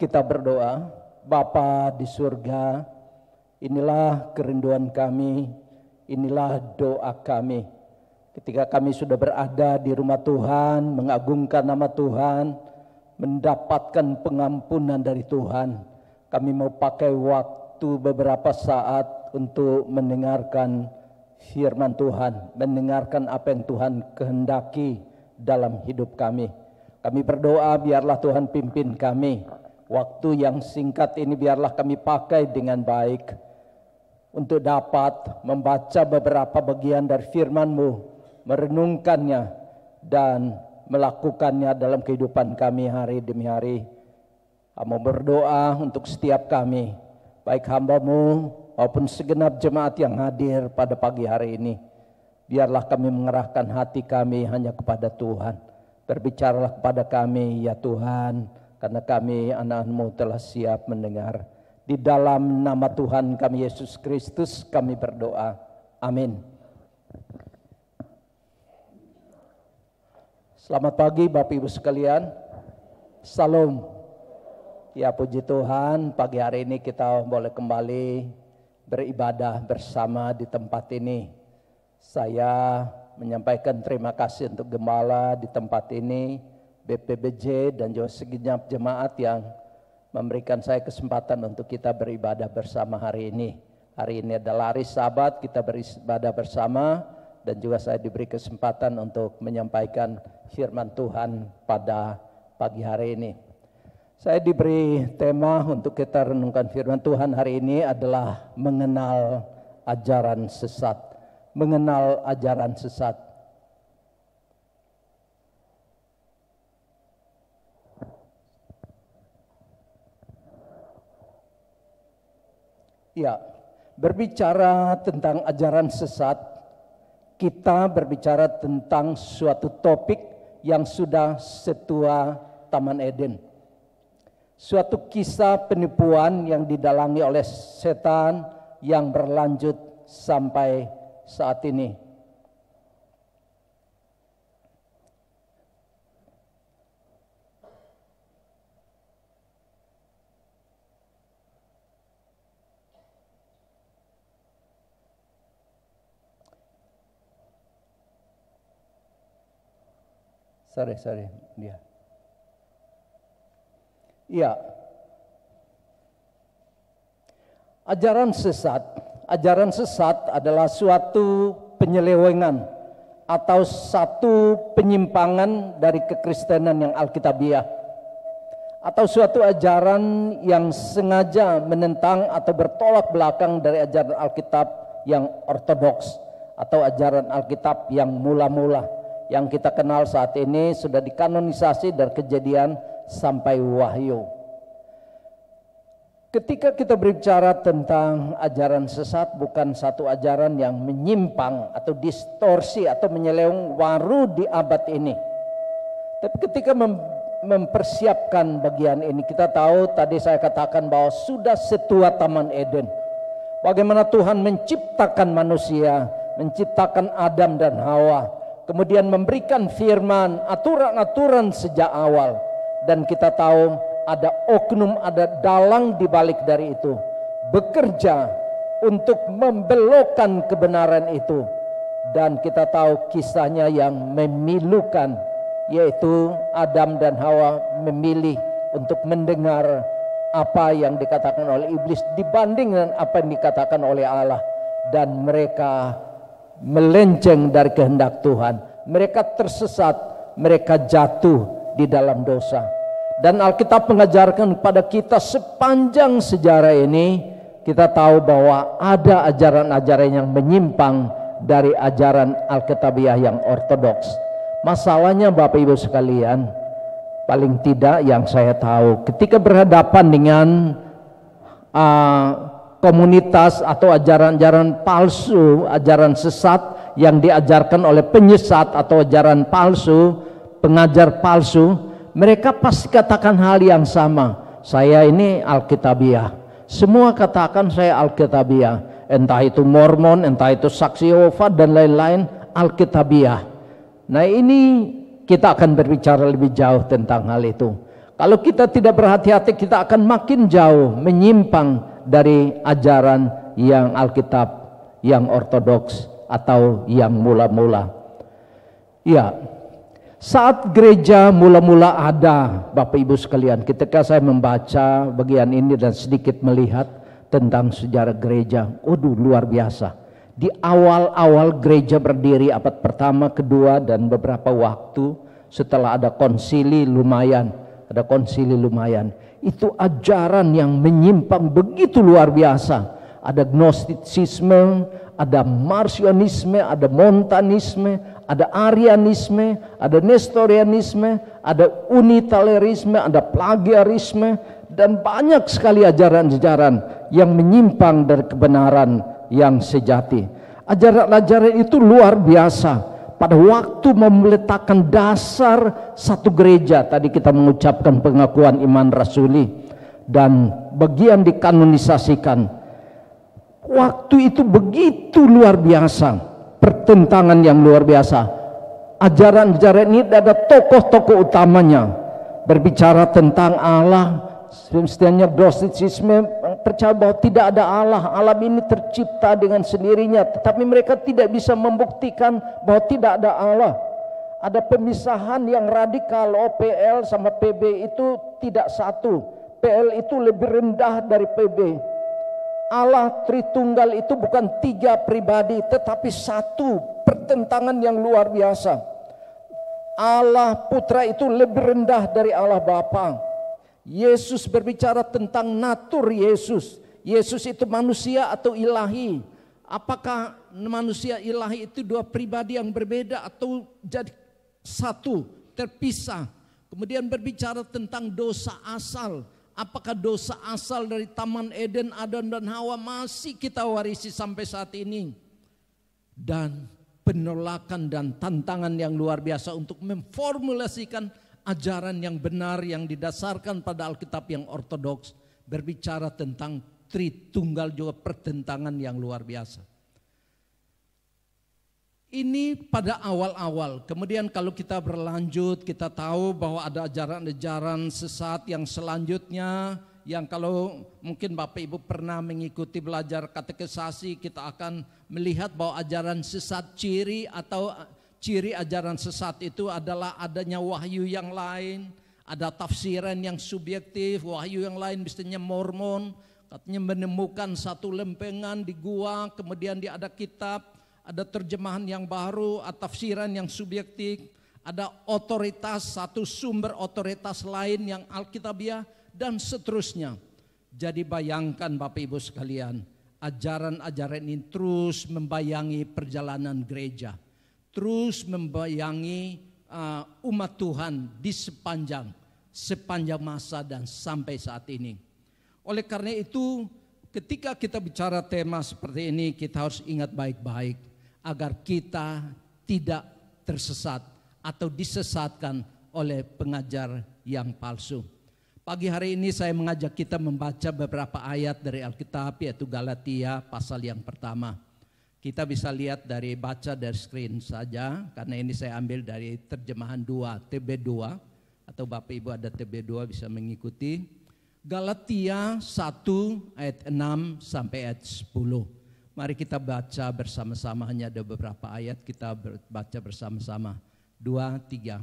Kita berdoa. Bapa di surga, inilah kerinduan kami, inilah doa kami. Ketika kami sudah berada di rumah Tuhan, mengagungkan nama Tuhan, mendapatkan pengampunan dari Tuhan, kami mau pakai waktu beberapa saat untuk mendengarkan firman Tuhan, mendengarkan apa yang Tuhan kehendaki dalam hidup kami. Kami berdoa biarlah Tuhan pimpin kami. Waktu yang singkat ini biarlah kami pakai dengan baik untuk dapat membaca beberapa bagian dari firman-Mu, merenungkannya dan melakukannya dalam kehidupan kami hari demi hari. Kami berdoa untuk setiap kami, baik hamba-Mu maupun segenap jemaat yang hadir pada pagi hari ini. Biarlah kami mengerahkan hati kami hanya kepada Tuhan. Berbicaralah kepada kami ya Tuhan, karena kami anak-Mu telah siap mendengar. Di dalam nama Tuhan kami Yesus Kristus kami berdoa. Amin. Selamat pagi Bapak Ibu sekalian. Salam. Ya puji Tuhan, pagi hari ini kita boleh kembali beribadah bersama di tempat ini. Saya menyampaikan terima kasih untuk gembala di tempat ini, BPBJ dan juga segenap jemaat yang memberikan saya kesempatan untuk kita beribadah bersama hari ini. Hari ini adalah hari Sabat, kita beribadah bersama dan juga saya diberi kesempatan untuk menyampaikan firman Tuhan pada pagi hari ini. Saya diberi tema untuk kita renungkan firman Tuhan hari ini adalah mengenal ajaran sesat. Mengenal ajaran sesat. Ya, berbicara tentang ajaran sesat, kita berbicara tentang suatu topik yang sudah setua Taman Eden. Suatu kisah penipuan yang didalangi oleh setan yang berlanjut sampai saat ini. Sorry, dia. Iya. Ajaran sesat adalah suatu penyelewengan atau satu penyimpangan dari kekristenan yang alkitabiah, atau suatu ajaran yang sengaja menentang atau bertolak belakang dari ajaran Alkitab yang ortodoks atau ajaran Alkitab yang mula-mula yang kita kenal saat ini sudah dikanonisasi dari Kejadian sampai Wahyu. Ketika kita berbicara tentang ajaran sesat, bukan satu ajaran yang menyimpang atau distorsi atau menyeleweng baru di abad ini. Tapi ketika mempersiapkan bagian ini, kita tahu tadi saya katakan bahwa sudah setua Taman Eden. Bagaimana Tuhan menciptakan manusia, menciptakan Adam dan Hawa, kemudian memberikan firman, aturan-aturan sejak awal. Dan kita tahu ada oknum, ada dalang di balik dari itu, bekerja untuk membelokkan kebenaran itu. Dan kita tahu kisahnya yang memilukan, yaitu Adam dan Hawa memilih untuk mendengar apa yang dikatakan oleh iblis dibanding dengan apa yang dikatakan oleh Allah. Dan mereka melenceng dari kehendak Tuhan. Mereka tersesat, mereka jatuh di dalam dosa. Dan Alkitab mengajarkan kepada kita sepanjang sejarah ini, kita tahu bahwa ada ajaran-ajaran yang menyimpang dari ajaran Alkitabiah yang ortodoks. Masalahnya Bapak Ibu sekalian, paling tidak yang saya tahu, ketika berhadapan dengan komunitas atau ajaran-ajaran palsu, ajaran sesat yang diajarkan oleh penyesat atau ajaran palsu, pengajar palsu, mereka pasti katakan hal yang sama. Saya ini Alkitabiah. Semua katakan saya Alkitabiah. Entah itu Mormon, entah itu Saksi Yehova dan lain-lain, Alkitabiah. Nah ini kita akan berbicara lebih jauh tentang hal itu. Kalau kita tidak berhati-hati, kita akan makin jauh menyimpang dari ajaran yang Alkitab, yang ortodoks atau yang mula-mula. Ya, saat gereja mula-mula ada, Bapak Ibu sekalian, ketika saya membaca bagian ini dan sedikit melihat tentang sejarah gereja, waduh luar biasa. Di awal-awal gereja berdiri abad pertama, kedua, dan beberapa waktu setelah ada konsili lumayan, itu ajaran yang menyimpang begitu luar biasa. Ada gnostisisme, ada marcionisme, ada montanisme, ada arianisme, ada nestorianisme, ada unitarianisme, ada plagiarisme, dan banyak sekali ajaran-ajaran yang menyimpang dari kebenaran yang sejati. Ajaran-ajaran itu luar biasa. Pada waktu meletakkan dasar satu gereja, tadi kita mengucapkan pengakuan iman rasuli dan bagian dikanonisasikan. Waktu itu begitu luar biasa, pertentangan yang luar biasa. Ajaran-ajaran ini ada tokoh-tokoh utamanya berbicara tentang Allah. Sebenarnya gnostisisme percaya bahwa tidak ada Allah, alam ini tercipta dengan sendirinya, tetapi mereka tidak bisa membuktikan bahwa tidak ada Allah. Ada pemisahan yang radikal, PL sama PB itu tidak satu. PL itu lebih rendah dari PB. Allah Tritunggal itu bukan 3 pribadi, tetapi satu, pertentangan yang luar biasa. Allah Putra itu lebih rendah dari Allah Bapa. Yesus berbicara tentang natur Yesus. Yesus itu manusia atau ilahi. Apakah manusia ilahi itu 2 pribadi yang berbeda atau jadi satu, terpisah? Kemudian berbicara tentang dosa asal. Apakah dosa asal dari Taman Eden, Adam dan Hawa masih kita warisi sampai saat ini? Dan penolakan dan tantangan yang luar biasa untuk memformulasikan ajaran yang benar yang didasarkan pada Alkitab yang ortodoks, berbicara tentang Tritunggal, juga pertentangan yang luar biasa. Ini pada awal-awal. Kemudian kalau kita berlanjut, kita tahu bahwa ada ajaran-ajaran sesat yang selanjutnya, yang kalau mungkin Bapak Ibu pernah mengikuti belajar katekisasi, kita akan melihat bahwa ajaran sesat ciri ajaran sesat itu adalah adanya wahyu yang lain, ada tafsiran yang subjektif. Wahyu yang lain misalnya Mormon, katanya menemukan satu lempengan di gua, kemudian dia ada kitab, ada terjemahan yang baru, ada tafsiran yang subjektif, ada otoritas, satu sumber otoritas lain yang alkitabiah, dan seterusnya. Jadi bayangkan Bapak Ibu sekalian, ajaran-ajaran ini terus membayangi perjalanan gereja, terus membayangi umat Tuhan di sepanjang masa dan sampai saat ini. Oleh karena itu, ketika kita bicara tema seperti ini, kita harus ingat baik-baik agar kita tidak tersesat atau disesatkan oleh pengajar yang palsu. Pagi hari ini saya mengajak kita membaca beberapa ayat dari Alkitab, yaitu Galatia pasal yang pertama. Kita bisa lihat baca dari screen saja, karena ini saya ambil dari terjemahan 2, TB2, atau Bapak Ibu ada TB2 bisa mengikuti. Galatia 1 ayat 6 sampai ayat 10. Mari kita baca bersama-sama, hanya ada beberapa ayat kita baca bersama-sama. 2, 3.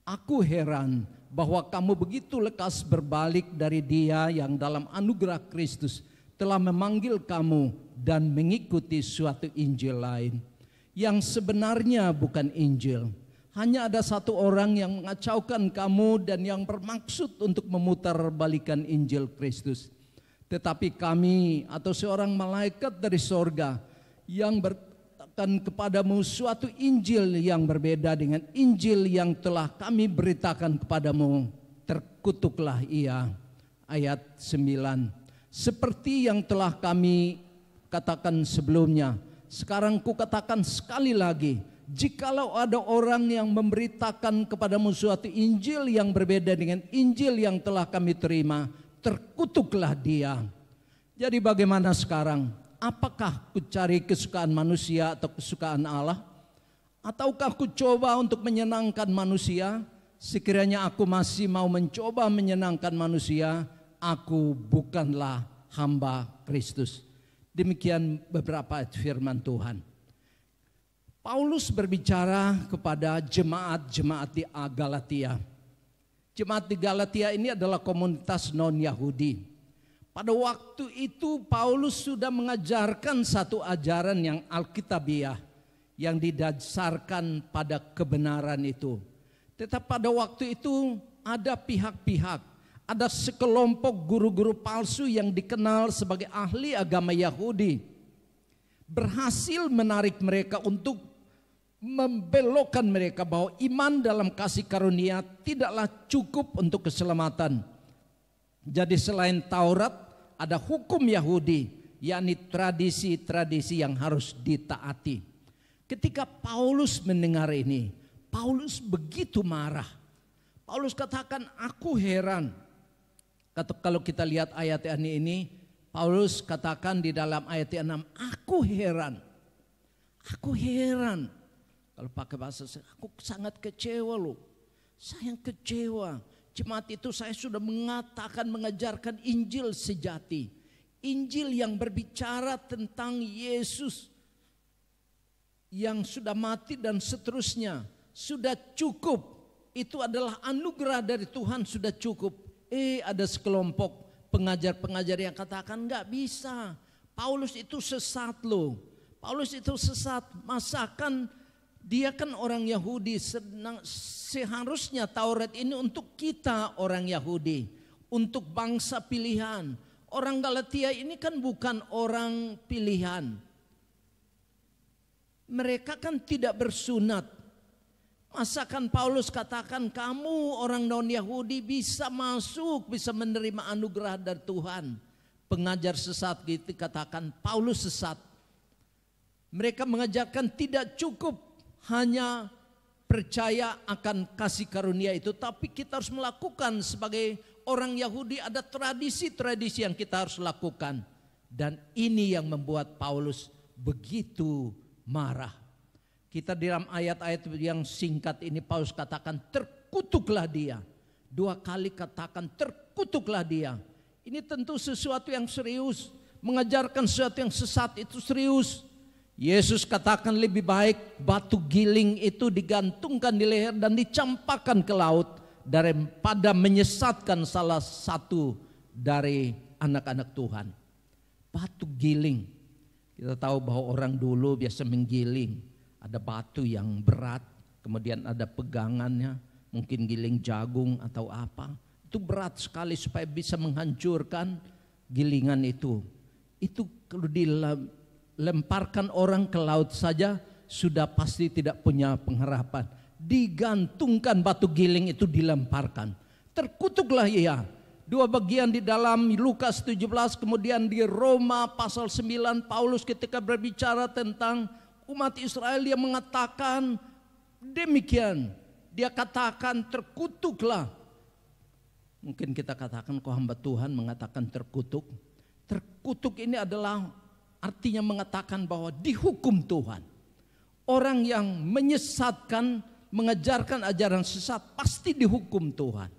Aku heran bahwa kamu begitu lekas berbalik dari Dia yang dalam anugerah Kristus telah memanggil kamu dan mengikuti suatu Injil lain yang sebenarnya bukan Injil. Hanya ada satu orang yang mengacaukan kamu dan yang bermaksud untuk memutarbalikan Injil Kristus. Tetapi kami atau seorang malaikat dari sorga yang berkatakan kepadamu suatu Injil yang berbeda dengan Injil yang telah kami beritakan kepadamu, terkutuklah ia. Ayat 9. Seperti yang telah kami katakan sebelumnya, sekarang kukatakan sekali lagi, jikalau ada orang yang memberitakan kepadamu suatu Injil yang berbeda dengan Injil yang telah kami terima, terkutuklah dia. Jadi bagaimana sekarang? Apakah ku cari kesukaan manusia atau kesukaan Allah? Ataukah ku coba untuk menyenangkan manusia? sekiranya aku masih mau mencoba menyenangkan manusia, aku bukanlah hamba Kristus. Demikian beberapa firman Tuhan. Paulus berbicara kepada jemaat-jemaat di Galatia. Jemaat di Galatia ini adalah komunitas non-Yahudi. Pada waktu itu Paulus sudah mengajarkan satu ajaran yang Alkitabiah, yang didasarkan pada kebenaran itu. Tetapi pada waktu itu ada pihak-pihak, ada sekelompok guru-guru palsu yang dikenal sebagai ahli agama Yahudi, berhasil menarik mereka untuk membelokkan mereka bahwa iman dalam kasih karunia tidaklah cukup untuk keselamatan. Jadi selain Taurat ada hukum Yahudi, yakni tradisi-tradisi yang harus ditaati. Ketika Paulus mendengar ini, Paulus begitu marah. Paulus katakan, aku heran. Kalau kita lihat ayat ini, Paulus katakan di dalam ayat 6, aku heran. Aku heran. Kalau pakai bahasa saya, aku sangat kecewa loh. Saya kecewa. Jemaat itu saya sudah mengajarkan Injil sejati. Injil yang berbicara tentang Yesus yang sudah mati dan seterusnya. Sudah cukup. Itu adalah anugerah dari Tuhan, sudah cukup. Ada sekelompok pengajar-pengajar yang katakan enggak bisa. Paulus itu sesat loh. Paulus itu sesat. Masakan dia kan orang Yahudi, seharusnya Taurat ini untuk kita orang Yahudi, untuk bangsa pilihan. Orang Galatia ini kan bukan orang pilihan. Mereka kan tidak bersunat. Masakan Paulus katakan kamu orang non-Yahudi bisa masuk, bisa menerima anugerah dari Tuhan. Pengajar sesat gitu katakan Paulus sesat. Mereka mengajarkan tidak cukup hanya percaya akan kasih karunia itu, tapi kita harus melakukan sebagai orang Yahudi, ada tradisi-tradisi yang kita harus lakukan. Dan ini yang membuat Paulus begitu marah. Kita di dalam ayat-ayat yang singkat ini Paulus katakan terkutuklah dia. 2 kali katakan terkutuklah dia. Ini tentu sesuatu yang serius. Mengajarkan sesuatu yang sesat itu serius. Yesus katakan lebih baik batu giling itu digantungkan di leher dan dicampakkan ke laut daripada menyesatkan salah satu dari anak-anak Tuhan. Batu giling. Kita tahu bahwa orang dulu biasa menggiling. Ada batu yang berat, kemudian ada pegangannya, mungkin giling jagung atau apa. Itu berat sekali supaya bisa menghancurkan gilingan itu. Itu kalau lemparkan orang ke laut saja sudah pasti tidak punya pengharapan. Digantungkan batu giling itu dilemparkan. Terkutuklah ia. 2 bagian di dalam Lukas 17, kemudian di Roma pasal 9 Paulus ketika berbicara tentang umat Israel dia mengatakan demikian. Dia katakan terkutuklah. Mungkin kita katakan kok hamba Tuhan mengatakan terkutuk. Terkutuk ini adalah artinya mengatakan bahwa dihukum Tuhan. Orang yang menyesatkan, mengajarkan ajaran sesat pasti dihukum Tuhan.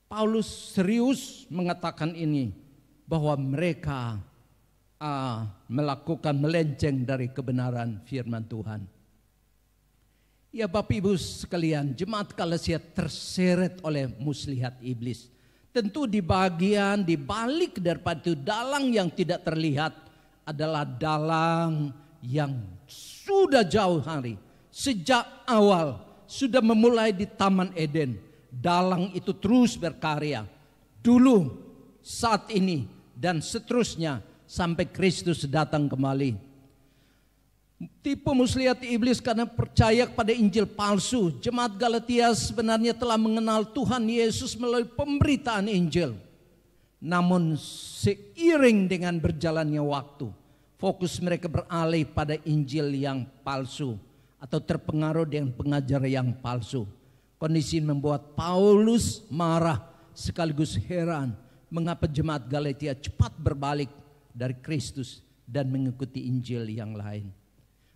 Paulus serius mengatakan ini, bahwa mereka melakukan melenceng dari kebenaran firman Tuhan. Ya Bapak Ibu sekalian, jemaat Galatia terseret oleh muslihat iblis. Tentu di bagian, di balik daripada itu dalang yang tidak terlihat adalah dalang yang sudah jauh hari, sejak awal sudah memulai di Taman Eden. Dalang itu terus berkarya dulu, saat ini, dan seterusnya sampai Kristus datang kembali. Tipu muslihat iblis karena percaya kepada Injil palsu. Jemaat Galatia sebenarnya telah mengenal Tuhan Yesus melalui pemberitaan Injil. Namun seiring dengan berjalannya waktu, fokus mereka beralih pada Injil yang palsu atau terpengaruh dengan pengajar yang palsu. Kondisi ini membuat Paulus marah sekaligus heran mengapa jemaat Galatia cepat berbalik dari Kristus dan mengikuti Injil yang lain.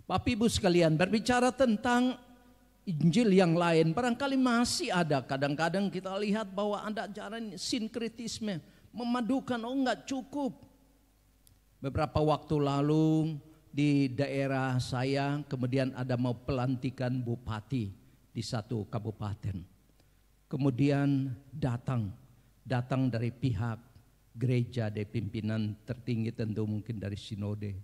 Bapak Ibu sekalian, berbicara tentang Injil yang lain barangkali masih ada. Kadang-kadang kita lihat bahwa ada ajaran sinkretisme, memadukan, enggak cukup. Beberapa waktu lalu di daerah saya kemudian ada mau pelantikan bupati di satu kabupaten. Kemudian datang dari pihak gereja, dari pimpinan tertinggi, tentu mungkin dari sinode.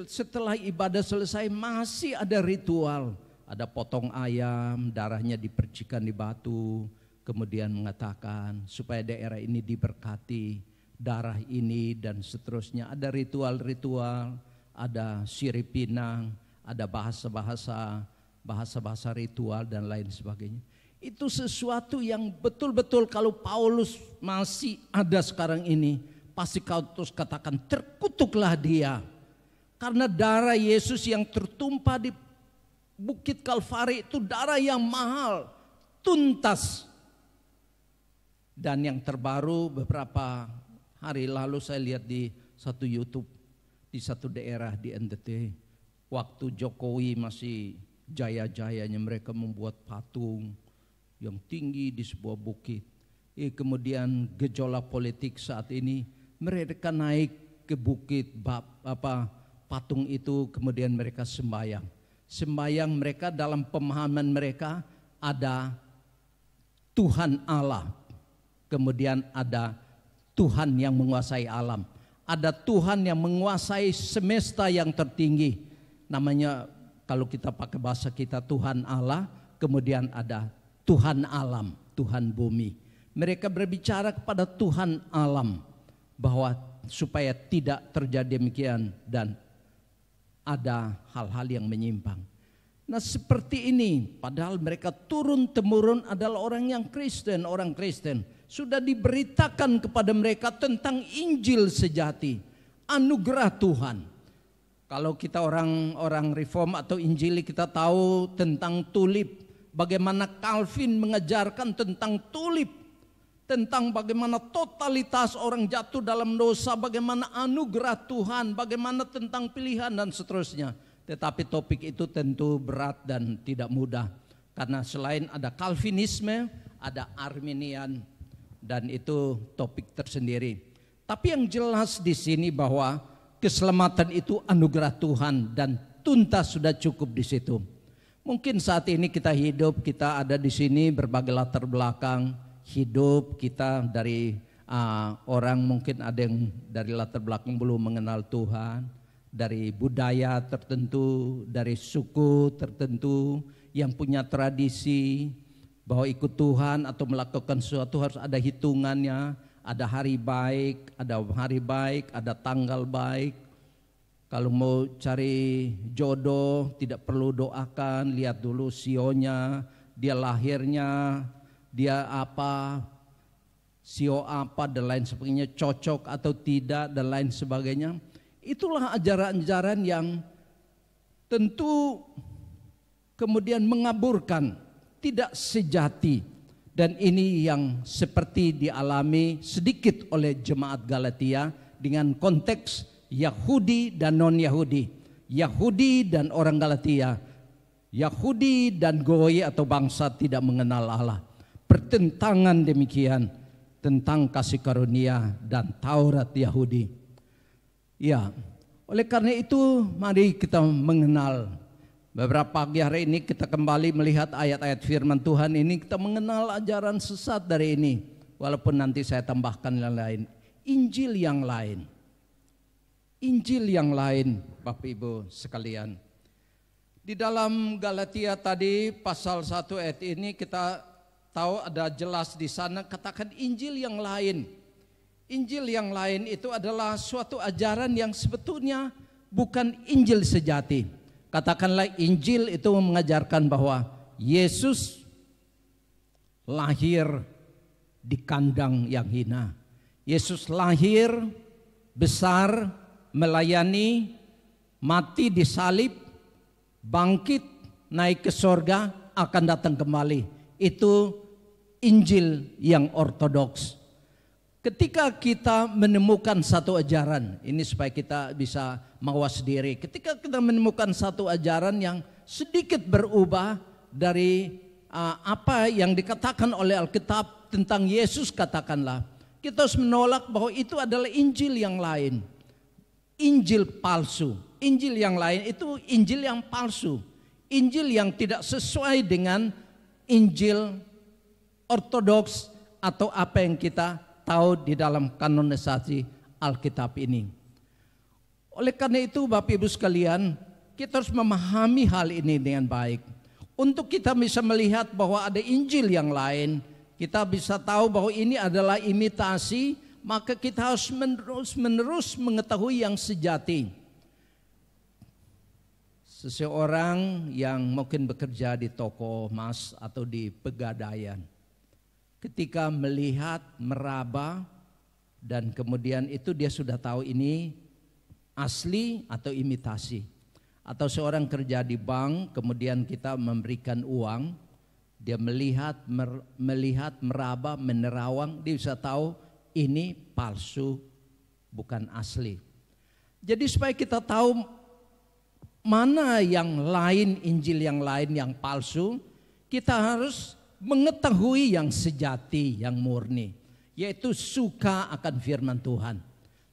Setelah ibadah selesai masih ada ritual. Ada potong ayam, darahnya dipercikan di batu, kemudian mengatakan supaya daerah ini diberkati, darah ini dan seterusnya. Ada ritual-ritual, ada sirip pinang, ada bahasa-bahasa ritual dan lain sebagainya. Itu sesuatu yang betul-betul kalau Paulus masih ada sekarang ini, pasti kau terus katakan terkutuklah dia. Karena darah Yesus yang tertumpah di Bukit Kalvari itu darah yang mahal, tuntas. Dan yang terbaru beberapa hari lalu saya lihat di satu YouTube, di satu daerah di NTT, waktu Jokowi masih jaya-jayanya mereka membuat patung yang tinggi di sebuah bukit. Kemudian gejolak politik saat ini, mereka naik ke bukit patung itu, kemudian mereka sembahyang. Sembahyang mereka dalam pemahaman mereka ada Tuhan Allah, kemudian ada Tuhan yang menguasai alam, ada Tuhan yang menguasai semesta yang tertinggi, namanya kalau kita pakai bahasa kita Tuhan Allah, kemudian ada Tuhan alam, Tuhan bumi. Mereka berbicara kepada Tuhan alam bahwa supaya tidak terjadi demikian dan ada hal-hal yang menyimpang. Nah seperti ini, padahal mereka turun-temurun adalah orang yang Kristen, orang Kristen. Sudah diberitakan kepada mereka tentang Injil sejati, anugerah Tuhan. Kalau kita orang Reform atau Injili, kita tahu tentang tulip. Bagaimana Calvin mengajarkan tentang tulip. Tentang bagaimana totalitas orang jatuh dalam dosa, bagaimana anugerah Tuhan, bagaimana tentang pilihan dan seterusnya. Tetapi topik itu tentu berat dan tidak mudah. Karena selain ada Calvinisme, ada Arminian, dan itu topik tersendiri. Tapi yang jelas di sini bahwa keselamatan itu anugerah Tuhan dan tuntas sudah cukup di situ. Mungkin saat ini kita hidup, kita ada di sini berbagai latar belakang hidup kita dari orang mungkin ada yang dari latar belakang belum mengenal Tuhan, dari budaya tertentu, dari suku tertentu yang punya tradisi bahwa ikut Tuhan atau melakukan sesuatu harus ada hitungannya, ada hari baik, ada tanggal baik. Kalau mau cari jodoh tidak perlu doakan, lihat dulu sionya, dia lahirnya, dia apa, sio apa dan lain sebagainya, cocok atau tidak dan lain sebagainya. Itulah ajaran-ajaran yang tentu kemudian mengaburkan, tidak sejati. Dan ini yang seperti dialami sedikit oleh jemaat Galatia dengan konteks Yahudi dan non-Yahudi, Yahudi dan orang Galatia, Yahudi dan Goy atau bangsa tidak mengenal Allah. Pertentangan demikian tentang kasih karunia dan Taurat Yahudi. Ya, oleh karena itu mari kita mengenal. Beberapa pagi hari ini kita kembali melihat ayat-ayat firman Tuhan ini, kita mengenal ajaran sesat dari ini. Walaupun nanti saya tambahkan yang lain. Injil yang lain. Injil yang lain, Bapak Ibu sekalian. Di dalam Galatia tadi pasal 1 ayat ini kita tahu ada jelas di sana katakan Injil yang lain. Injil yang lain itu adalah suatu ajaran yang sebetulnya bukan Injil sejati. Katakanlah Injil itu mengajarkan bahwa Yesus lahir di kandang yang hina. Yesus lahir besar, melayani, mati disalib, bangkit, naik ke sorga, akan datang kembali. Itu Injil yang ortodoks. Ketika kita menemukan satu ajaran, ini supaya kita bisa mawas diri. Ketika kita menemukan satu ajaran yang sedikit berubah, dari apa yang dikatakan oleh Alkitab tentang Yesus, katakanlah, kita harus menolak bahwa itu adalah Injil yang lain. Injil palsu. Injil yang lain itu Injil yang palsu. Injil yang tidak sesuai dengan Injil ortodoks atau apa yang kita tahu di dalam kanonisasi Alkitab ini. Oleh karena itu Bapak Ibu sekalian, kita harus memahami hal ini dengan baik. Untuk kita bisa melihat bahwa ada Injil yang lain, kita bisa tahu bahwa ini adalah imitasi, maka kita harus menerus mengetahui yang sejati. Seseorang yang mungkin bekerja di toko emas atau di pegadaian, ketika melihat, meraba, dan kemudian itu dia sudah tahu ini asli atau imitasi. Atau seorang kerja di bank, kemudian kita memberikan uang, dia melihat, meraba, menerawang, dia bisa tahu ini palsu, bukan asli. Jadi supaya kita tahu mana yang lain, Injil yang lain, yang palsu, kita harus mengetahui yang sejati, yang murni, yaitu suka akan firman Tuhan.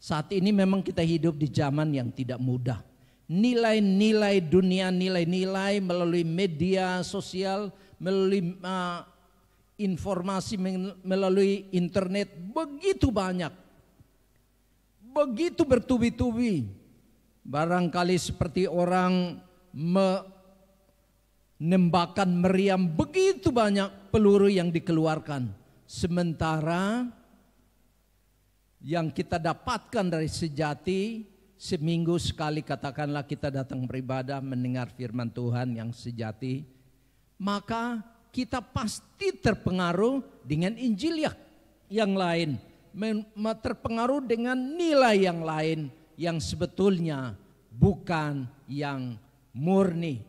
Saat ini memang kita hidup di zaman yang tidak mudah. Nilai-nilai dunia, nilai-nilai melalui media sosial, melalui informasi, melalui internet begitu banyak, begitu bertubi-tubi. Barangkali seperti orang menembakkan meriam, begitu banyak peluru yang dikeluarkan. Sementara yang kita dapatkan dari sejati, seminggu sekali katakanlah kita datang beribadah, mendengar firman Tuhan yang sejati, maka kita pasti terpengaruh dengan Injil yang lain, terpengaruh dengan nilai yang lain yang sebetulnya bukan yang murni.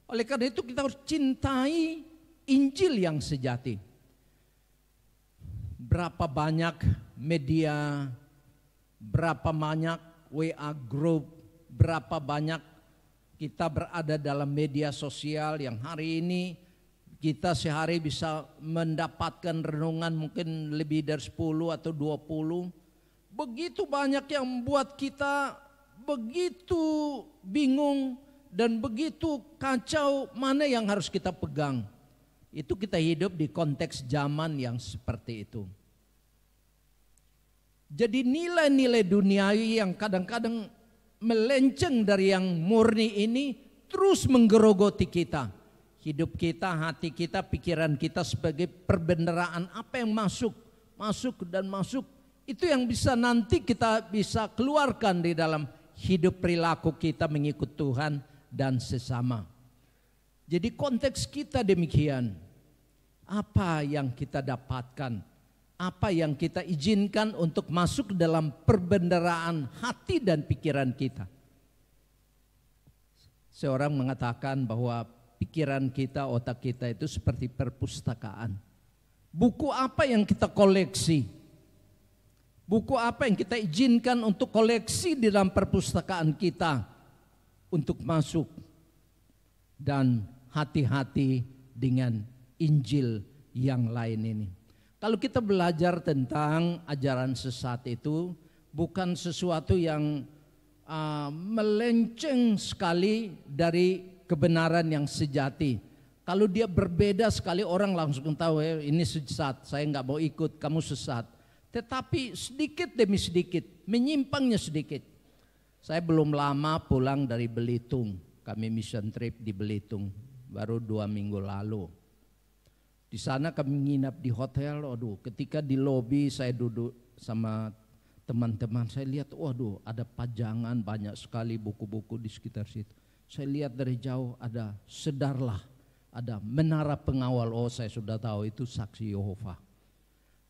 Oleh karena itu kita harus cintai Injil yang sejati. Berapa banyak media, berapa banyak WA group, berapa banyak kita berada dalam media sosial yang hari ini kita sehari bisa mendapatkan renungan mungkin lebih dari 10 atau 20. Begitu banyak yang membuat kita begitu bingung dan begitu kacau mana yang harus kita pegang. Itu kita hidup di konteks zaman yang seperti itu. Jadi nilai-nilai duniawi yang kadang-kadang melenceng dari yang murni ini terus menggerogoti kita. Hidup kita, hati kita, pikiran kita sebagai perbendaharaan apa yang masuk dan masuk. Itu yang bisa nanti kita bisa keluarkan di dalam hidup perilaku kita mengikut Tuhan dan sesama. Jadi konteks kita demikian. Apa yang kita dapatkan? Apa yang kita izinkan untuk masuk dalam perbendaharaan hati dan pikiran kita. Seorang mengatakan bahwa pikiran kita, otak kita itu seperti perpustakaan. Buku apa yang kita koleksi? Buku apa yang kita izinkan untuk koleksi di dalam perpustakaan kita untuk masuk. Dan hati-hati dengan Injil yang lain ini. Kalau kita belajar tentang ajaran sesat itu bukan sesuatu yang melenceng sekali dari kebenaran yang sejati. Kalau dia berbeda sekali orang langsung tahu ini sesat, saya nggak mau ikut, kamu sesat. Tetapi sedikit demi sedikit, menyimpangnya sedikit. Saya belum lama pulang dari Belitung, kami mission trip di Belitung, baru 2 minggu lalu. Di sana kami nginap di hotel, ketika di lobi saya duduk sama teman-teman, saya lihat ada pajangan banyak sekali buku-buku di sekitar situ. Saya lihat dari jauh ada sedarlah, ada menara pengawal, saya sudah tahu itu saksi Yehova.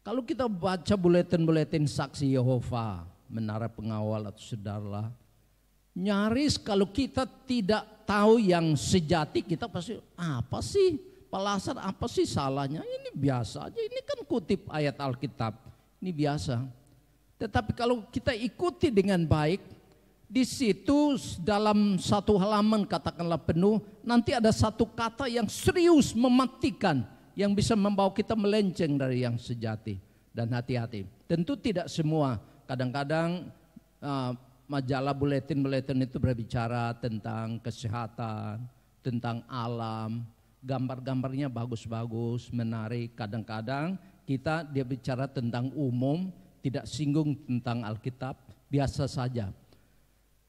Kalau kita baca buletin-buletin saksi Yehova, menara pengawal atau sedarlah, nyaris kalau kita tidak tahu yang sejati kita pasti apa sih? Palasan apa sih salahnya? Ini biasa aja, ini kan kutip ayat Alkitab, ini biasa. Tetapi kalau kita ikuti dengan baik, Di situ dalam satu halaman katakanlah penuh, nanti ada satu kata yang serius mematikan, yang bisa membawa kita melenceng dari yang sejati. Dan hati-hati, tentu tidak semua. Kadang-kadang majalah buletin itu berbicara tentang kesehatan, tentang alam, gambar-gambarnya bagus-bagus, menarik. Kadang-kadang dia bicara tentang umum, tidak singgung tentang Alkitab, biasa saja.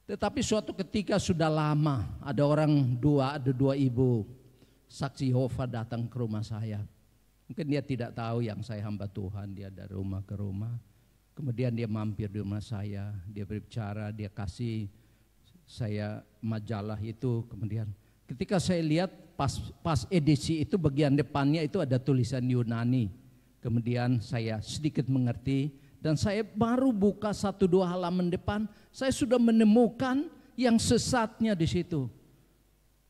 Tetapi suatu ketika sudah lama ada dua ibu saksi Yehova datang ke rumah saya. Mungkin dia tidak tahu yang saya hamba Tuhan, dia dari rumah ke rumah. Kemudian dia mampir di rumah saya, dia berbicara, dia kasih saya majalah itu. Kemudian ketika saya lihat pas edisi itu bagian depannya itu ada tulisan Yunani. Kemudian saya sedikit mengerti. Dan saya baru buka 1-2 halaman depan, saya sudah menemukan yang sesatnya di situ.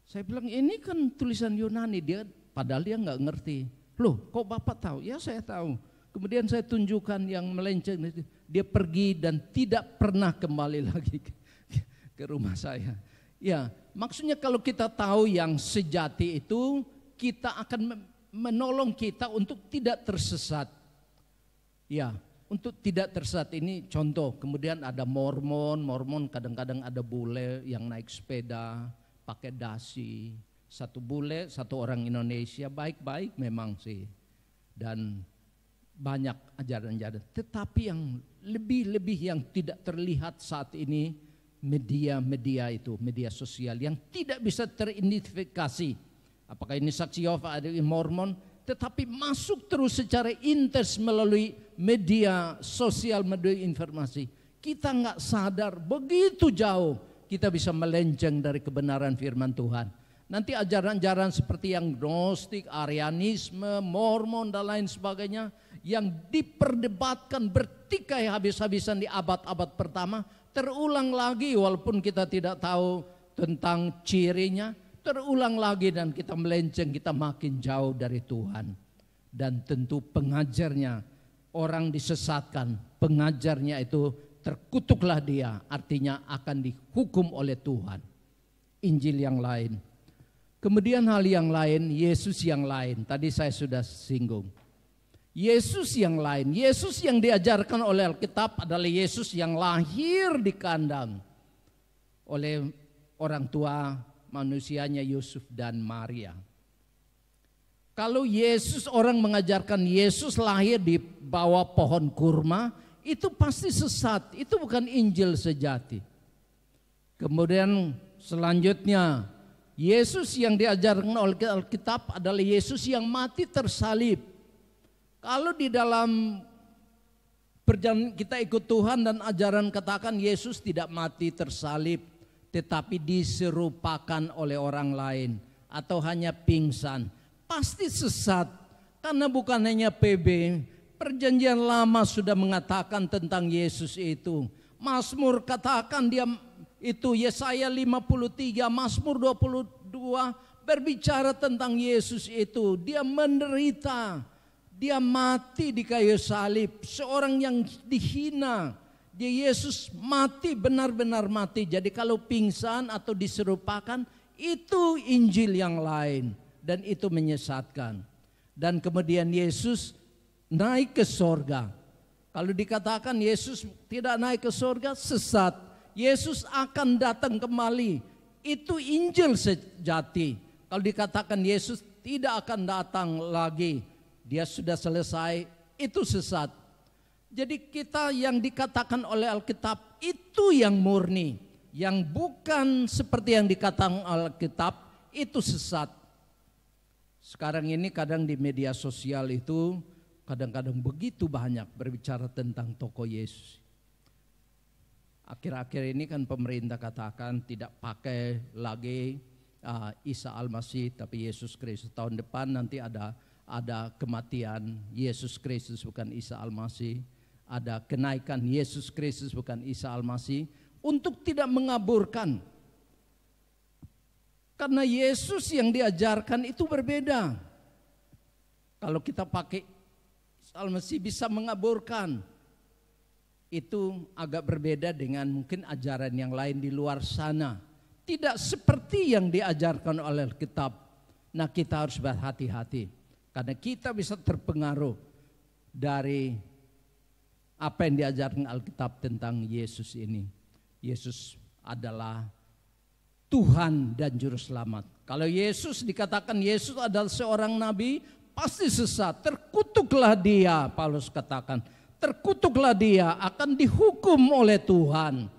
Saya bilang ini kan tulisan Yunani, padahal dia nggak ngerti. Loh, kok Bapak tahu? Ya saya tahu. Kemudian saya tunjukkan yang melenceng, dia pergi dan tidak pernah kembali lagi ke rumah saya. Ya, maksudnya kalau kita tahu yang sejati itu, kita akan menolong kita untuk tidak tersesat. Ya. Untuk tidak tersesat ini contoh, kemudian ada Mormon kadang-kadang ada bule yang naik sepeda, pakai dasi. Satu bule, satu orang Indonesia, baik-baik memang sih. Dan banyak ajaran-ajaran. Tetapi yang lebih yang tidak terlihat saat ini, media itu, media sosial yang tidak bisa teridentifikasi. Apakah ini saksi Yehova, ada Mormon, tetapi masuk terus secara intens melalui media sosial, media informasi. Kita nggak sadar begitu jauh kita bisa melenceng dari kebenaran firman Tuhan. Nanti ajaran-ajaran seperti yang Gnostik, Arianisme, Mormon dan lain sebagainya yang diperdebatkan bertikai habis-habisan di abad-abad pertama terulang lagi walaupun kita tidak tahu tentang cirinya. Terulang lagi dan kita melenceng, kita makin jauh dari Tuhan. Dan tentu pengajarnya, orang disesatkan, pengajarnya itu terkutuklah dia, artinya akan dihukum oleh Tuhan. Injil yang lain. Kemudian hal yang lain, Yesus yang lain, tadi saya sudah singgung. Yesus yang lain, Yesus yang diajarkan oleh Alkitab adalah Yesus yang lahir di kandang oleh orang tua manusianya Yusuf dan Maria. Kalau Yesus, orang mengajarkan Yesus lahir di bawah pohon kurma, itu pasti sesat, itu bukan Injil sejati. Kemudian selanjutnya, Yesus yang diajarkan oleh Alkitab adalah Yesus yang mati tersalib. Kalau di dalam perjalanan kita ikut Tuhan dan ajaran katakan Yesus tidak mati tersalib, tetapi diserupakan oleh orang lain atau hanya pingsan, pasti sesat. Karena bukan hanya PB, perjanjian lama sudah mengatakan tentang Yesus itu. Mazmur katakan dia itu, Yesaya 53, Mazmur 22 berbicara tentang Yesus itu. Dia menderita, dia mati di kayu salib, seorang yang dihina. Dia Yesus mati, benar-benar mati. Jadi kalau pingsan atau diserupakan, itu Injil yang lain. Dan itu menyesatkan. Dan kemudian Yesus naik ke sorga. Kalau dikatakan Yesus tidak naik ke sorga, sesat. Yesus akan datang kembali. Itu Injil sejati. Kalau dikatakan Yesus tidak akan datang lagi, dia sudah selesai, itu sesat. Jadi kita yang dikatakan oleh Alkitab itu yang murni, yang bukan seperti yang dikatakan Alkitab itu sesat. Sekarang ini kadang di media sosial itu kadang-kadang begitu banyak berbicara tentang tokoh Yesus. Akhir-akhir ini kan pemerintah katakan tidak pakai lagi Isa Al-Masih tapi Yesus Kristus. Tahun depan nanti ada kematian Yesus Kristus bukan Isa Al-Masih. Ada kenaikan Yesus Kristus bukan Isa Al-Masih, untuk tidak mengaburkan. Karena Yesus yang diajarkan itu berbeda. Kalau kita pakai Isa Al-Masih bisa mengaburkan. itu agak berbeda dengan mungkin ajaran yang lain di luar sana. Tidak seperti yang diajarkan oleh Alkitab. Nah, kita harus berhati-hati karena kita bisa terpengaruh dari apa yang diajarkan Alkitab tentang Yesus ini. Yesus adalah Tuhan dan Juru Selamat. Kalau Yesus dikatakan Yesus adalah seorang nabi, pasti sesat. Terkutuklah dia, Paulus katakan. Terkutuklah dia, akan dihukum oleh Tuhan.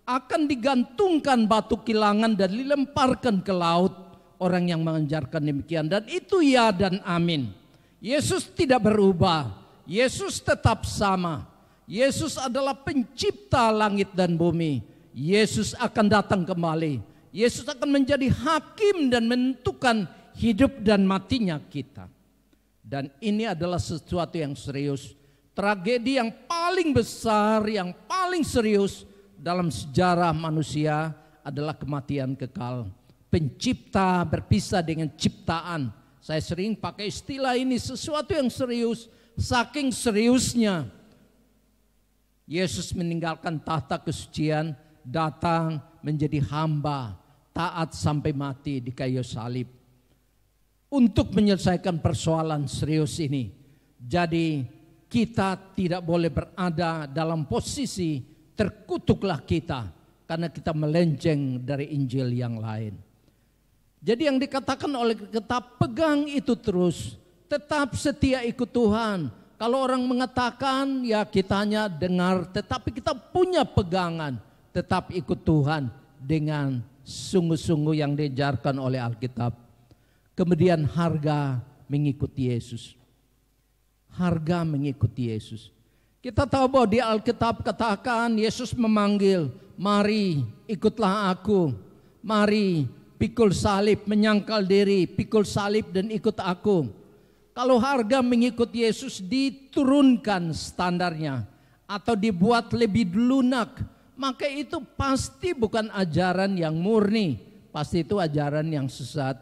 Akan digantungkan batu kilangan dan dilemparkan ke laut. Orang yang mengajarkan demikian. Dan itu ya dan amin. Yesus tidak berubah. Yesus tetap sama. Yesus adalah pencipta langit dan bumi. Yesus akan datang kembali. Yesus akan menjadi hakim dan menentukan hidup dan matinya kita. Dan ini adalah sesuatu yang serius. Tragedi yang paling besar, yang paling serius dalam sejarah manusia adalah kematian kekal. Pencipta berpisah dengan ciptaan. Saya sering pakai istilah ini, sesuatu yang serius. Saking seriusnya Yesus meninggalkan tahta kesucian, datang menjadi hamba, taat sampai mati di kayu salib. Untuk menyelesaikan persoalan serius ini. Jadi kita tidak boleh berada dalam posisi terkutuklah kita karena kita melenceng dari Injil yang lain. Jadi yang dikatakan oleh Alkitab, pegang itu terus, tetap setia ikut Tuhan. Kalau orang mengatakan ya kita hanya dengar, tetapi kita punya pegangan, tetap ikut Tuhan dengan sungguh-sungguh yang diajarkan oleh Alkitab. Kemudian harga mengikuti Yesus. Harga mengikuti Yesus. Kita tahu bahwa di Alkitab katakan Yesus memanggil, mari ikutlah aku. Mari pikul salib, menyangkal diri, pikul salib dan ikut aku. Kalau harga mengikuti Yesus diturunkan standarnya atau dibuat lebih lunak, maka itu pasti bukan ajaran yang murni, pasti itu ajaran yang sesat.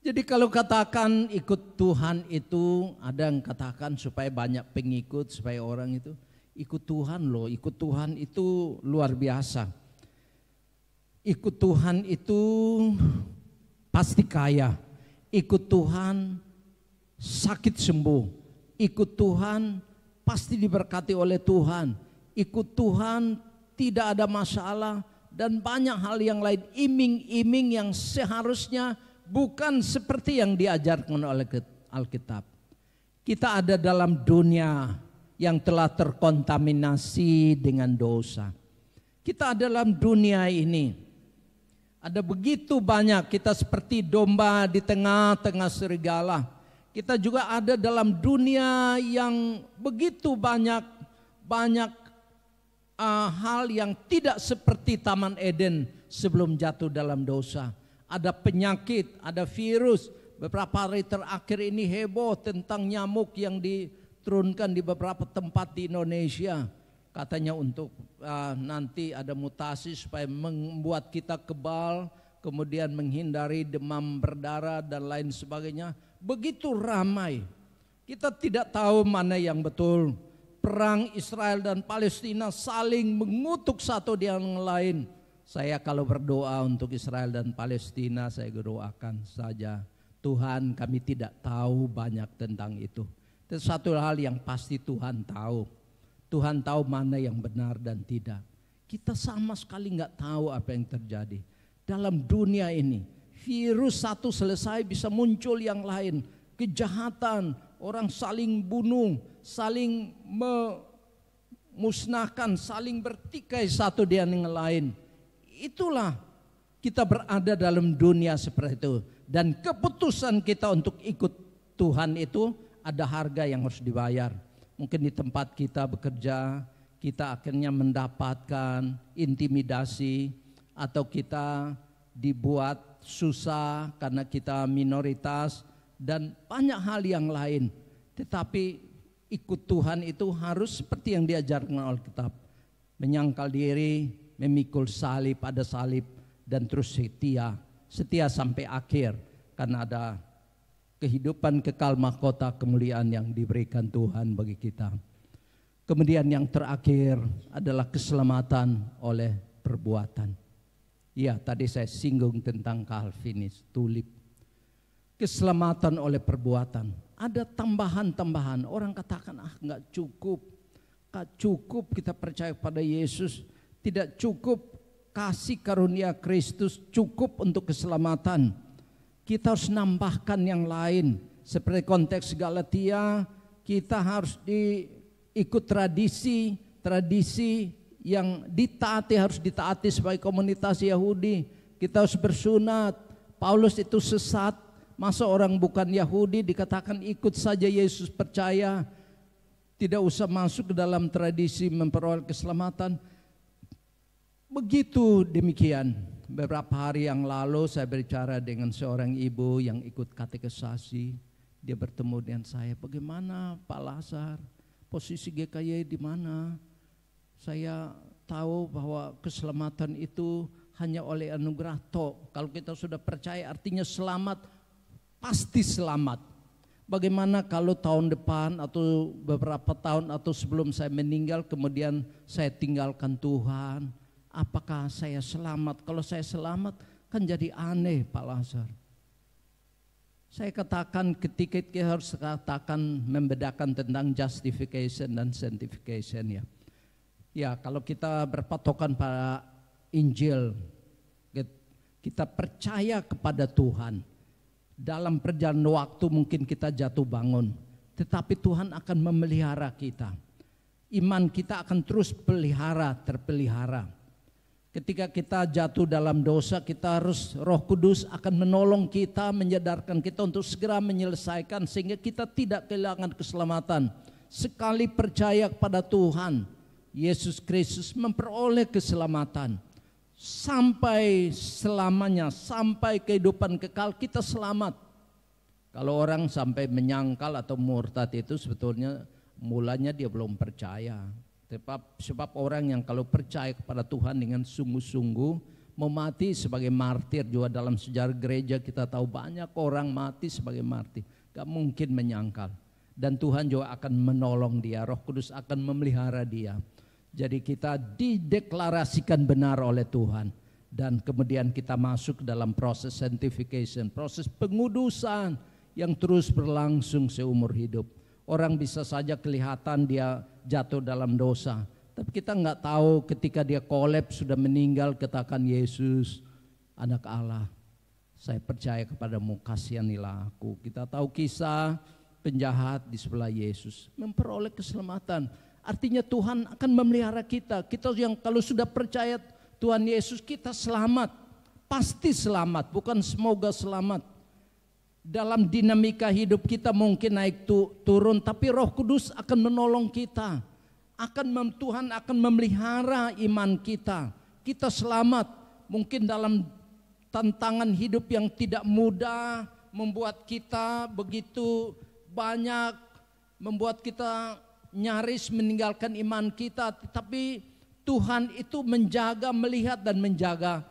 Jadi kalau katakan ikut Tuhan itu, ada yang katakan supaya banyak pengikut, supaya orang itu ikut Tuhan loh, ikut Tuhan itu luar biasa. Ikut Tuhan itu pasti kaya, ikut Tuhan sakit sembuh, ikut Tuhan pasti diberkati oleh Tuhan, ikut Tuhan tidak ada masalah, dan banyak hal yang lain, iming-iming yang seharusnya bukan seperti yang diajarkan oleh Alkitab. Kita ada dalam dunia yang telah terkontaminasi dengan dosa. Kita dalam dunia ini ada begitu banyak, kita seperti domba di tengah-tengah serigala. Kita juga ada dalam dunia yang begitu banyak hal yang tidak seperti Taman Eden sebelum jatuh dalam dosa. Ada penyakit, ada virus. Beberapa hari terakhir ini heboh tentang nyamuk yang diturunkan di beberapa tempat di Indonesia. Katanya untuk nanti ada mutasi supaya membuat kita kebal, kemudian menghindari demam berdarah dan lain sebagainya. Begitu ramai. Kita tidak tahu mana yang betul. Perang Israel dan Palestina saling mengutuk satu yang lain. Saya kalau berdoa untuk Israel dan Palestina, saya doakan saja, Tuhan, kami tidak tahu banyak tentang itu. Tapi satu hal yang pasti Tuhan tahu. Tuhan tahu mana yang benar dan tidak. Kita sama sekali nggak tahu apa yang terjadi. Dalam dunia ini, virus satu selesai bisa muncul yang lain. Kejahatan, orang saling bunuh, saling memusnahkan, saling bertikai satu dengan yang lain. Itulah kita berada dalam dunia seperti itu. Dan keputusan kita untuk ikut Tuhan itu ada harga yang harus dibayar. Mungkin di tempat kita bekerja, kita akhirnya mendapatkan intimidasi, atau kita dibuat susah karena kita minoritas, dan banyak hal yang lain. Tetapi ikut Tuhan itu harus seperti yang diajarkan Alkitab. Menyangkal diri, memikul salib, ada salib, dan terus setia sampai akhir, karena ada kehidupan kekal mahkota kemuliaan yang diberikan Tuhan bagi kita. Kemudian yang terakhir adalah keselamatan oleh perbuatan. Ya, tadi saya singgung tentang Calvinis, tulip. Keselamatan oleh perbuatan. Ada tambahan-tambahan. Orang katakan, nggak cukup. Nggak cukup kita percaya pada Yesus. Tidak cukup kasih karunia Kristus cukup untuk keselamatan. Kita harus nambahkan yang lain. Seperti konteks Galatia, kita harus ikut tradisi yang harus ditaati sebagai komunitas Yahudi. Kita harus bersunat. Paulus itu sesat. Masa orang bukan Yahudi dikatakan ikut saja Yesus, percaya, tidak usah masuk ke dalam tradisi memperoleh keselamatan. Begitu demikian. Beberapa hari yang lalu saya berbicara dengan seorang ibu yang ikut katekisasi. Dia bertemu dengan saya, bagaimana Pak Lazar? Posisi GKY di mana? Saya tahu bahwa keselamatan itu hanya oleh anugerah toh. Kalau kita sudah percaya artinya selamat, pasti selamat. Bagaimana kalau tahun depan atau beberapa tahun atau sebelum saya meninggal kemudian saya tinggalkan Tuhan? Apakah saya selamat? Kalau saya selamat kan jadi aneh Pak Lazar. Saya katakan ketika kita harus katakan membedakan tentang justification dan sanctification ya. Ya, kalau kita berpatokan pada Injil, kita percaya kepada Tuhan. Dalam perjalanan waktu mungkin kita jatuh bangun, tetapi Tuhan akan memelihara kita. Iman kita akan terus terpelihara. Ketika kita jatuh dalam dosa, Roh Kudus akan menolong kita, menyadarkan kita untuk segera menyelesaikan sehingga kita tidak kehilangan keselamatan. Sekali percaya kepada Tuhan, Yesus Kristus memperoleh keselamatan. Sampai selamanya, sampai kehidupan kekal kita selamat. Kalau orang sampai menyangkal atau murtad itu sebetulnya mulanya dia belum percaya. Sebab orang yang kalau percaya kepada Tuhan dengan sungguh-sungguh mau mati sebagai martir, juga dalam sejarah gereja kita tahu banyak orang mati sebagai martir, gak mungkin menyangkal. Dan Tuhan juga akan menolong dia, Roh Kudus akan memelihara dia. Jadi kita dideklarasikan benar oleh Tuhan. Dan kemudian kita masuk dalam proses sanctification, proses pengudusan yang terus berlangsung seumur hidup. Orang bisa saja kelihatan dia jatuh dalam dosa, tapi kita nggak tahu ketika dia kolaps sudah meninggal, katakan Yesus anak Allah, saya percaya kepadamu, kasihanilah aku. Kita tahu kisah penjahat di sebelah Yesus memperoleh keselamatan. Artinya Tuhan akan memelihara kita. Kita yang kalau sudah percaya Tuhan Yesus kita selamat, pasti selamat, bukan semoga selamat. Dalam dinamika hidup kita mungkin naik turun, tapi Roh Kudus akan menolong kita. Tuhan akan memelihara iman kita. Kita selamat. Mungkin dalam tantangan hidup yang tidak mudah membuat kita begitu banyak, membuat kita nyaris meninggalkan iman kita. Tetapi Tuhan itu menjaga, melihat dan menjaga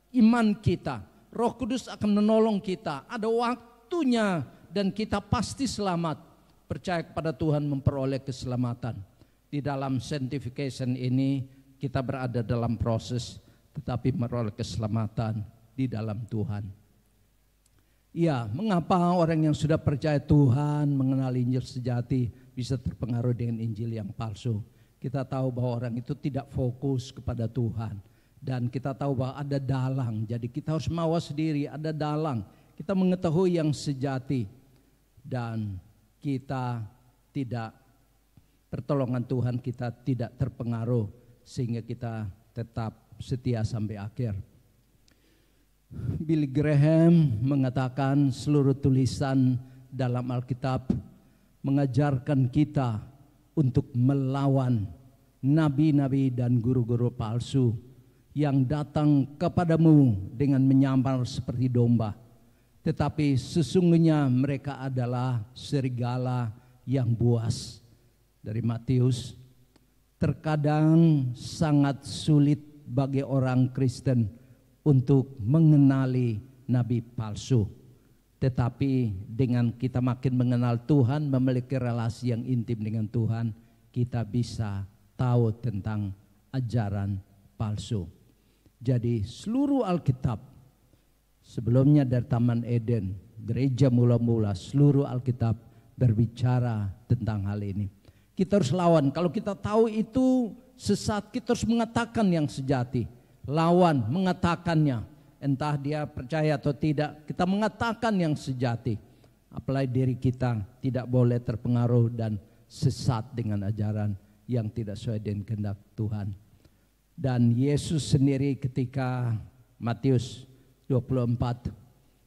iman kita. Roh Kudus akan menolong kita. Ada waktunya dan kita pasti selamat. Percaya kepada Tuhan memperoleh keselamatan. Di dalam sanctification ini kita berada dalam proses tetapi memperoleh keselamatan di dalam Tuhan. Ya, mengapa orang yang sudah percaya Tuhan, mengenal Injil sejati bisa terpengaruh dengan Injil yang palsu? Kita tahu bahwa orang itu tidak fokus kepada Tuhan. Dan kita tahu bahwa ada dalang, jadi kita harus mawas diri, ada dalang. Kita mengetahui yang sejati dan kita tidak, pertolongan Tuhan kita tidak terpengaruh sehingga kita tetap setia sampai akhir. Billy Graham mengatakan seluruh tulisan dalam Alkitab mengajarkan kita untuk melawan nabi-nabi dan guru-guru palsu yang datang kepadamu dengan menyamar seperti domba, tetapi sesungguhnya mereka adalah serigala yang buas. Dari Matius. Terkadang sangat sulit bagi orang Kristen untuk mengenali nabi palsu. Tetapi dengan kita makin mengenal Tuhan, memiliki relasi yang intim dengan Tuhan, kita bisa tahu tentang ajaran palsu. Jadi seluruh Alkitab, sebelumnya dari Taman Eden, gereja mula-mula, seluruh Alkitab berbicara tentang hal ini. Kita harus lawan. Kalau kita tahu itu sesat, kita harus mengatakan yang sejati. Lawan, mengatakannya. Entah dia percaya atau tidak, kita mengatakan yang sejati. Apalagi diri kita tidak boleh terpengaruh dan sesat dengan ajaran yang tidak sesuai dengan kehendak Tuhan. Dan Yesus sendiri ketika Matius 24,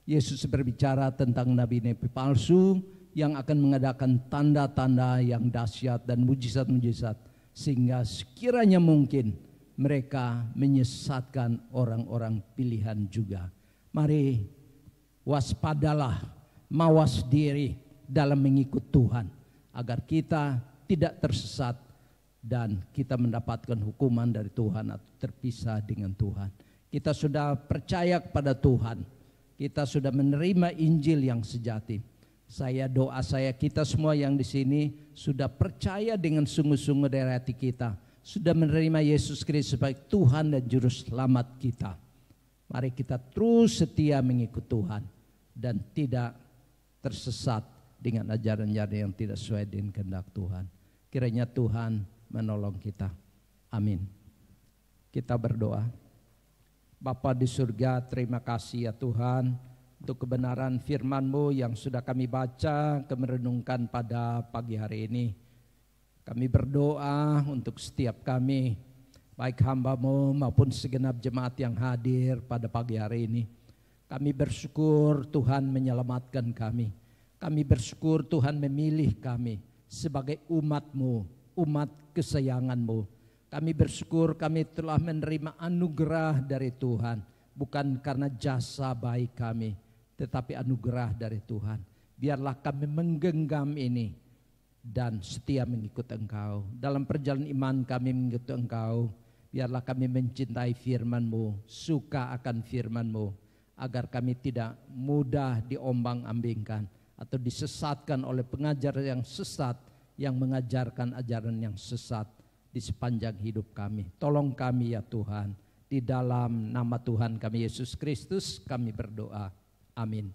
Yesus berbicara tentang nabi-nabi palsu yang akan mengadakan tanda-tanda yang dahsyat dan mujizat-mujizat, sehingga sekiranya mungkin mereka menyesatkan orang-orang pilihan juga. Mari waspadalah, mawas diri dalam mengikut Tuhan, agar kita tidak tersesat dan kita mendapatkan hukuman dari Tuhan atau terpisah dengan Tuhan. Kita sudah percaya kepada Tuhan, kita sudah menerima Injil yang sejati. Doa saya kita semua yang di sini sudah percaya dengan sungguh-sungguh dari hati kita, sudah menerima Yesus Kristus sebagai Tuhan dan Juru Selamat kita. Mari kita terus setia mengikut Tuhan dan tidak tersesat dengan ajaran-ajaran yang tidak sesuai dengan kehendak Tuhan. Kiranya Tuhan menolong kita. Amin. Kita berdoa. Bapa di surga, terima kasih ya Tuhan untuk kebenaran firman-Mu yang sudah kami baca, kami renungkan pada pagi hari ini. Kami berdoa untuk setiap kami, baik hamba-Mu maupun segenap jemaat yang hadir pada pagi hari ini. Kami bersyukur Tuhan menyelamatkan kami. Kami bersyukur Tuhan memilih kami sebagai umat-Mu, umat kesayangan-Mu. Kami bersyukur kami telah menerima anugerah dari Tuhan, bukan karena jasa baik kami, tetapi anugerah dari Tuhan. Biarlah kami menggenggam ini dan setia mengikut Engkau. Dalam perjalanan iman kami mengikut Engkau, biarlah kami mencintai firman-Mu, suka akan firman-Mu, agar kami tidak mudah diombang-ambingkan atau disesatkan oleh pengajar yang sesat yang mengajarkan ajaran yang sesat di sepanjang hidup kami. Tolong kami ya Tuhan, di dalam nama Tuhan kami Yesus Kristus kami berdoa. Amin.